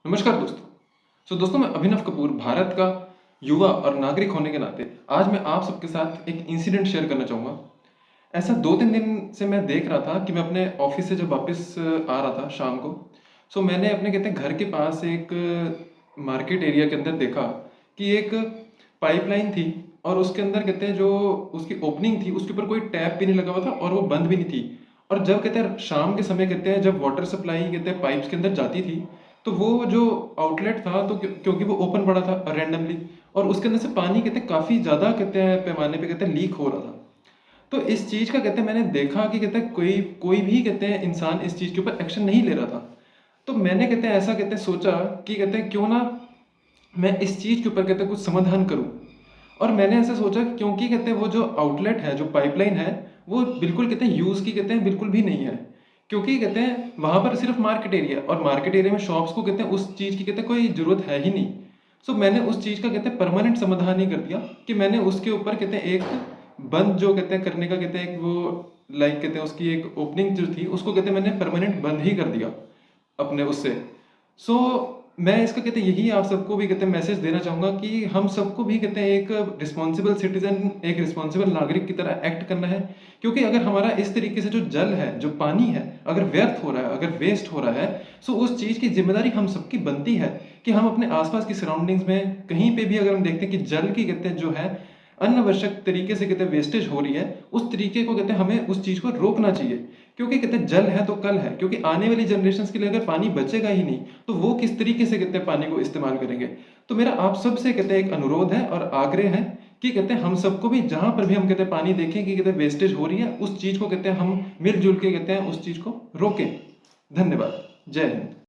नमस्कार दोस्तों। दोस्तों, मैं अभिनव कपूर भारत का युवा और नागरिक होने के नाते आज मैं आप सबके साथ एक इंसिडेंट शेयर करना चाहूँगा। ऐसा 2-3 दिन से मैं देख रहा था कि मैं अपने ऑफ़िस से जब वापस आ रहा था शाम को, मैंने अपने कहते हैं घर के पास एक मार्केट एरिया के अंदर देखा कि एक पाइपलाइन थी और उसके अंदर कहते हैं जो उसकी ओपनिंग थी उसके ऊपर कोई टैप भी नहीं लगा हुआ था और वो बंद भी नहीं थी। और जब कहते हैं शाम के समय कहते हैं जब वाटर सप्लाई कहते हैं पाइप्स के अंदर जाती थी, तो वो जो आउटलेट था तो क्योंकि वो ओपन पड़ा था रैंडमली और उसके अंदर से पानी कहते हैं काफ़ी ज़्यादा कहते हैं पैमाने पे कहते हैं लीक हो रहा था। तो इस चीज़ का कहते हैं मैंने देखा कि कहते हैं कोई कोई भी कहते हैं इंसान इस चीज़ के ऊपर एक्शन नहीं ले रहा था। तो मैंने कहते हैं ऐसा कहते हैं सोचा कि कहते हैं क्यों ना मैं इस चीज़ के ऊपर कहते हैं कुछ समाधान करूँ। और मैंने ऐसा सोचा कि क्योंकि कहते हैं वो जो आउटलेट है, जो पाइपलाइन है, वो बिल्कुल कहते हैं यूज़ की कहते हैं बिल्कुल भी नहीं है। क्योंकि कहते हैं वहाँ पर सिर्फ़ मार्केट एरिया और मार्केट एरिया में शॉप्स को कहते हैं उस चीज़ की कहते हैं कोई ज़रूरत है ही नहीं। मैंने उस चीज़ का कहते हैं परमानेंट समाधान ही कर दिया कि मैंने उसके ऊपर कहते हैं एक बंद जो कहते हैं करने का कहते हैं एक वो लाइक कहते हैं उसकी एक ओपनिंग जो थी उसको कहते हैं मैंने परमानेंट बंद ही कर दिया अपने उससे। सो मैं इसका कहते हैं यही आप सबको भी कहते हैं मैसेज देना चाहूँगा कि हम सबको भी कहते हैं एक रिस्पॉन्सिबल सिटीज़न, एक रिस्पॉन्सिबल नागरिक की तरह एक्ट करना है। क्योंकि अगर हमारा इस तरीके से जो जल है, जो पानी है, अगर व्यर्थ हो रहा है, अगर वेस्ट हो रहा है, उस चीज़ की ज़िम्मेदारी हम सबकी बनती है कि हम अपने आस-पास की सराउंडिंग्स में कहीं पे भी अगर हम देखते हैं कि जल की कहते हैं जो है अनावश्यक तरीके से कहते हैं वेस्टेज हो रही है, उस तरीके को कहते हैं हमें उस चीज़ को रोकना चाहिए। क्योंकि कहते हैं जल है तो कल है, क्योंकि आने वाली जनरेशंस के लिए अगर पानी बचेगा ही नहीं, तो वो किस तरीके से कहते हैं पानी को इस्तेमाल करेंगे। तो मेरा आप सबसे कहते हैं एक अनुरोध है और आग्रह है कि कहते हैं हम सबको भी जहाँ पर भी हम कहते हैं पानी देखें कि कहते हैं वेस्टेज हो रही है, उस चीज़ को कहते हैं हम मिल-जुल के कहते हैं उस चीज़ को रोकें। धन्यवाद। जय हिंद।